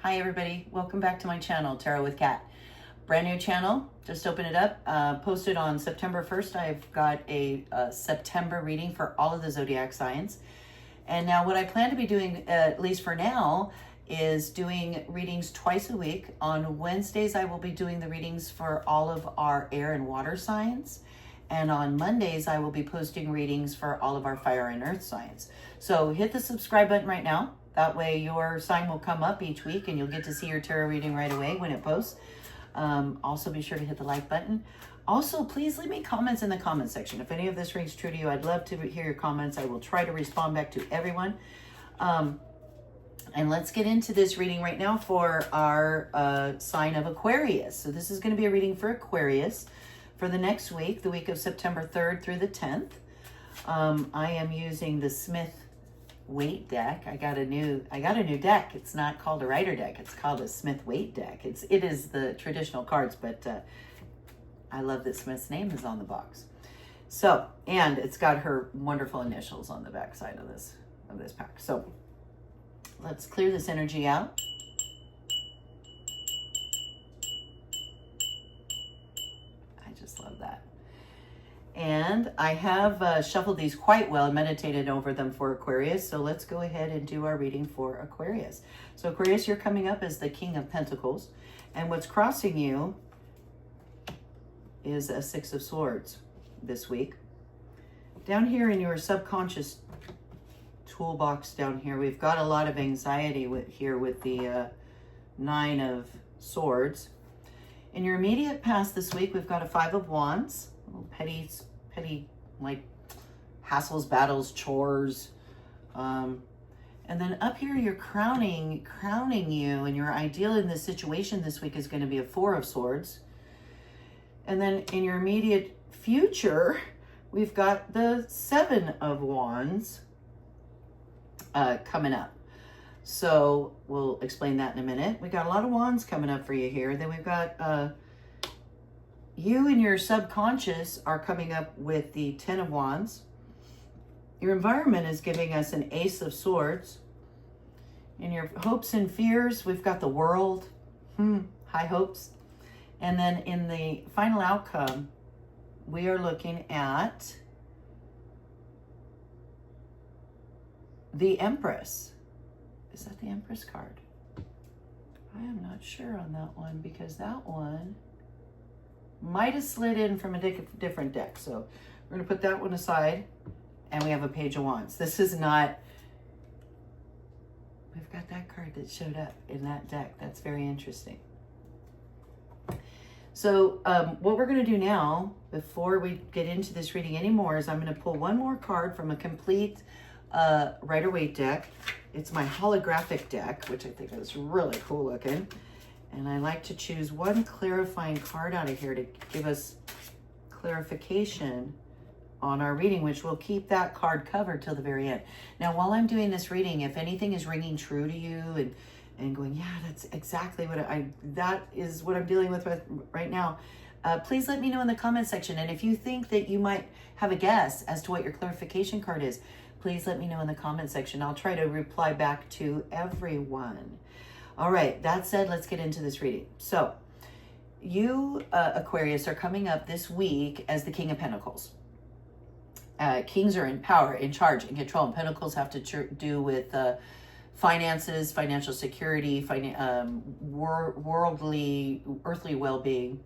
Hi everybody, welcome back to my channel, Tarot with Kat. Brand new channel, just open it up. Posted on September 1st, I've got a September reading for all of the Zodiac signs. And now what I plan to be doing, at least for now, is doing readings twice a week. On Wednesdays, I will be doing the readings for all of our air and water signs. And on Mondays, I will be posting readings for all of our fire and earth signs. So hit the subscribe button right now. That way your sign will come up each week and you'll get to see your tarot reading right away when it posts. Also be sure to hit the like button. Also, please leave me comments in the comment section. If any of this rings true to you, I'd love to hear your comments. I will try to respond back to everyone. And let's get into this reading right now for our sign of Aquarius. So this is going to be a reading for Aquarius for the next week, the week of September 3rd through the 10th. I am using the Smith weight deck. I got a new deck. It's not called a Rider deck. It's called a Smith weight deck. It is the traditional cards, but I love that Smith's name is on the box. So, and it's got her wonderful initials on the back side of this pack. So let's clear this energy out. I just love that. And I have shuffled these quite well and meditated over them for Aquarius. So let's go ahead and do our reading for Aquarius. So Aquarius, you're coming up as the King of Pentacles. And what's crossing you is a Six of Swords this week. Down here in your subconscious toolbox down here, we've got a lot of anxiety with the Nine of Swords. In your immediate past this week, we've got a Five of Wands. Petty like hassles, battles, chores, and then up here you're crowning you, and your ideal in this situation this week is going to be a Four of Swords. And then in your immediate future, we've got the Seven of Wands coming up. So we'll explain that in a minute. We got a lot of wands coming up for you here. Then we've got you and your subconscious are coming up with the Ten of Wands. Your environment is giving us an Ace of Swords. In your hopes and fears, we've got the World. High hopes. And then in the final outcome, we are looking at the Empress. Is that the Empress card? I am not sure on that one because that one might have slid in from a different deck. So we're going to put that one aside, and we have a Page of Wands. This is not, we've got that card that showed up in that deck. That's very interesting. So what we're going to do now, before we get into this reading anymore, is I'm going to pull one more card from a complete Rider-Waite deck. It's my holographic deck, which I think is really cool looking. And I like to choose one clarifying card out of here to give us clarification on our reading, which will keep that card covered till the very end. Now, while I'm doing this reading, if anything is ringing true to you and going, yeah, that's exactly what that is what I'm dealing with right now, please let me know in the comment section. And if you think that you might have a guess as to what your clarification card is, please let me know in the comment section. I'll try to reply back to everyone. All right, that said, let's get into this reading. So you, Aquarius, are coming up this week as the King of Pentacles. Kings are in power, in charge, in control. And Pentacles have to do with finances, financial security, worldly, earthly well-being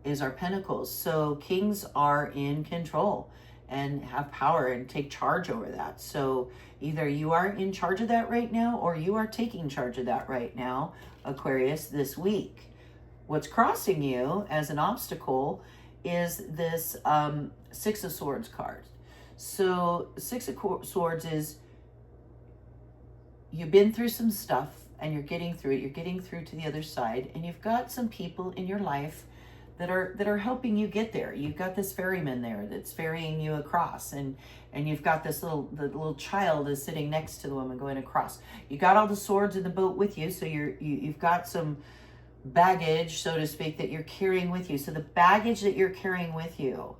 is our Pentacles. So Kings are in control and have power and take charge over that. So either you are in charge of that right now or you are taking charge of that right now, Aquarius, this week. What's crossing you as an obstacle is this Six of Swords card. So Six of Swords is you've been through some stuff and you're getting through it. You're getting through to the other side, and you've got some people in your life that are helping you get there. You've got this ferryman there that's ferrying you across, and you've got this the little child is sitting next to the woman going across. You got all the swords in the boat with you, so you've got some baggage, so to speak, that you're carrying with you. So the baggage that you're carrying with you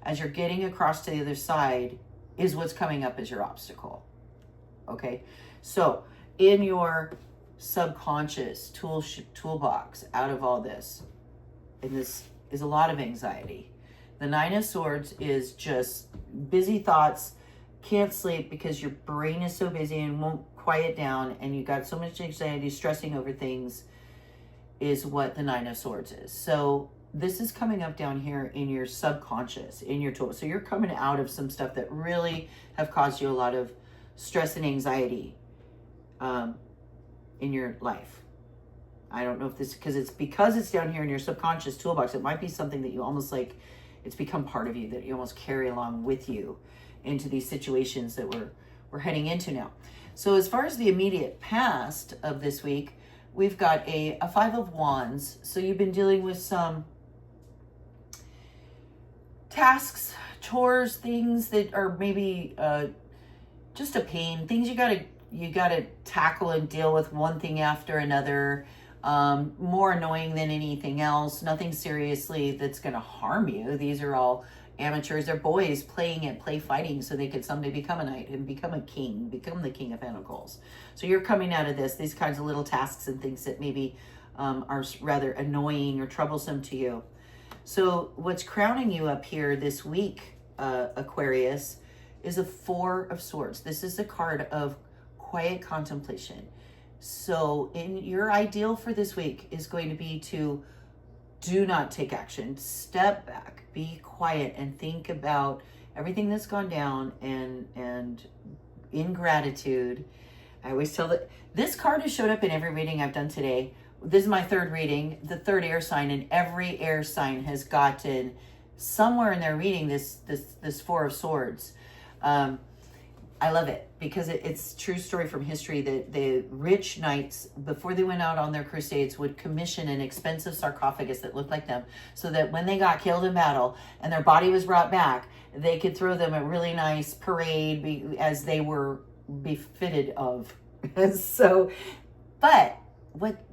as you're getting across to the other side is what's coming up as your obstacle. Okay, so in your subconscious toolbox out of all this. And this is a lot of anxiety. The Nine of Swords is just busy thoughts, can't sleep because your brain is so busy and won't quiet down, and you got so much anxiety, stressing over things, is what the Nine of Swords is. So this is coming up down here in your subconscious, in your tool. So you're coming out of some stuff that really have caused you a lot of stress and anxiety in your life. I don't know if this, because it's down here in your subconscious toolbox. It might be something that you almost like, it's become part of you, that you almost carry along with you into these situations that we're heading into now. So as far as the immediate past of this week, we've got a Five of Wands. So you've been dealing with some tasks, chores, things that are maybe just a pain, things you gotta tackle and deal with, one thing after another. More annoying than anything else. Nothing seriously that's going to harm you. These are all amateurs. They're boys playing at play fighting so they could someday become a knight and become a king, become the King of Pentacles. So you're coming out of these kinds of little tasks and things that maybe are rather annoying or troublesome to you. So what's crowning you up here this week, Aquarius, is a Four of Swords. This is the card of quiet contemplation. So in your ideal for this week is going to be to do not take action. Step back, be quiet, and think about everything that's gone down, and in gratitude. I always tell that this card has showed up in every reading I've done today. This is my third reading, the third air sign, and every air sign has gotten somewhere in their reading this Four of Swords. I love it because it's true story from history that the rich knights, before they went out on their crusades, would commission an expensive sarcophagus that looked like them, so that when they got killed in battle and their body was brought back, they could throw them a really nice parade as they were befitted of. So, but what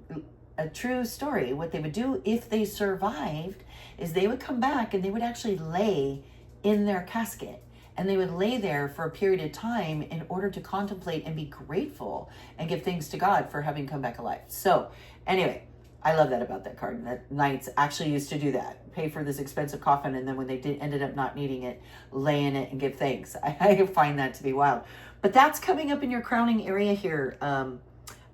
a true story, what they would do if they survived is they would come back and they would actually lay in their casket. And they would lay there for a period of time in order to contemplate and be grateful and give thanks to God for having come back alive. So anyway, I love that about that card. That knights actually used to do that. Pay for this expensive coffin, and then when they ended up not needing it, lay in it and give thanks. I find that to be wild. But that's coming up in your crowning area here,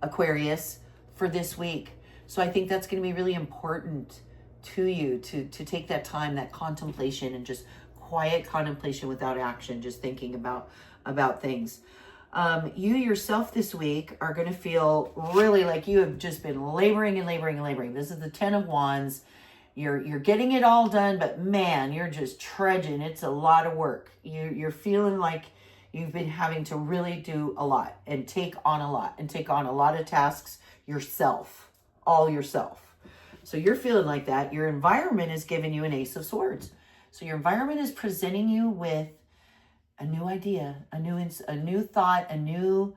Aquarius, for this week. So I think that's going to be really important to you to take that time, that contemplation, and just quiet contemplation without action, just thinking about things. You yourself this week are going to feel really like you have just been laboring and laboring and laboring. This is the Ten of Wands. You're getting it all done, but man, you're just trudging. It's a lot of work. You're feeling like you've been having to really do a lot and take on a lot of tasks yourself, all yourself. So you're feeling like that. Your environment is giving you an Ace of Swords. So your environment is presenting you with a new idea, a new thought, a new,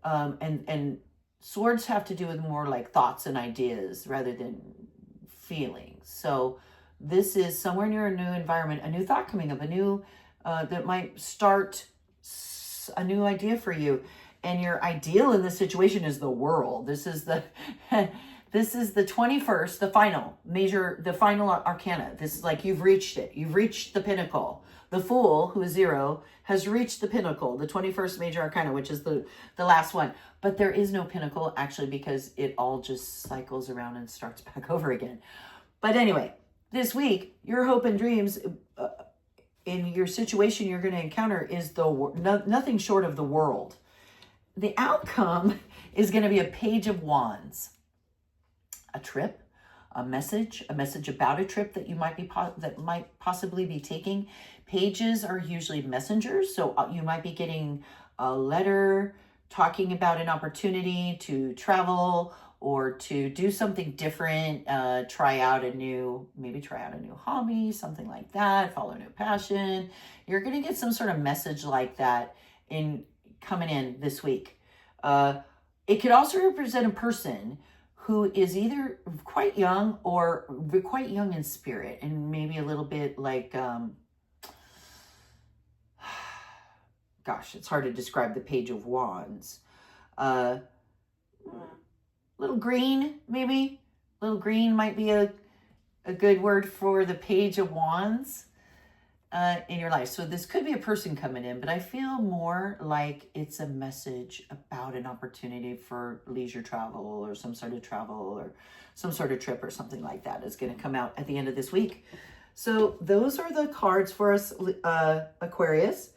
and swords have to do with more like thoughts and ideas rather than feelings. So this is somewhere near a new environment, a new thought coming up, a new, that might start a new idea for you. And your ideal in this situation is the world. This is the, this is the 21st, the final arcana. This is like you've reached it. You've reached the pinnacle. The Fool, who is 0, has reached the pinnacle, the 21st major arcana, which is the last one. But there is no pinnacle, actually, because it all just cycles around and starts back over again. But anyway, this week, your hope and dreams in your situation you're going to encounter is nothing short of the world. The outcome is going to be a Page of Wands. A trip, a message about a trip that you might possibly be taking. Pages are usually messengers, so you might be getting a letter talking about an opportunity to travel or to do something different, try out a new hobby, something like that, follow a new passion. You're going to get some sort of message like that coming in this week. It could also represent a person who is either quite young or quite young in spirit, and maybe a little bit like, gosh, it's hard to describe the Page of Wands. little green, maybe. Little green might be a good word for the Page of Wands in your life. So this could be a person coming in, but I feel more like it's a message about an opportunity for leisure travel or some sort of travel or some sort of trip or something like that is going to come out at the end of this week. So those are the cards for us, Aquarius.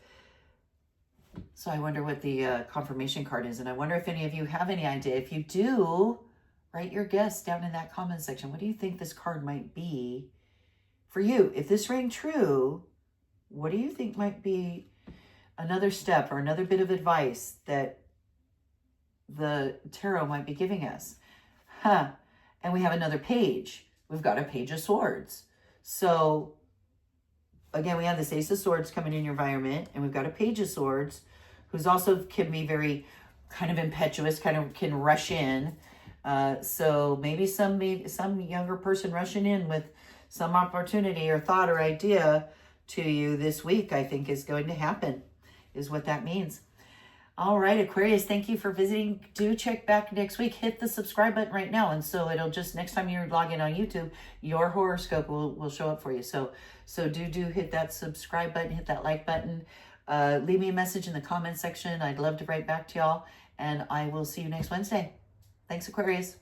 So I wonder what the confirmation card is. And I wonder if any of you have any idea. If you do, write your guess down in that comment section. What do you think this card might be for you? If this rang true, what do you think might be another step or another bit of advice that the tarot might be giving us? And we have another page. We've got a Page of Swords. So again, we have this Ace of Swords coming in your environment, and we've got a Page of Swords who's also can be very kind of impetuous, kind of can rush in. So maybe some younger person rushing in with some opportunity or thought or idea to you this week, I think is going to happen, is what that means. All right, Aquarius, thank you for visiting. Do check back next week. Hit the subscribe button right now. And so it'll just, next time you log in on YouTube, your horoscope will show up for you. So do hit that subscribe button, hit that like button. Leave me a message in the comment section. I'd love to write back to y'all. And I will see you next Wednesday. Thanks, Aquarius.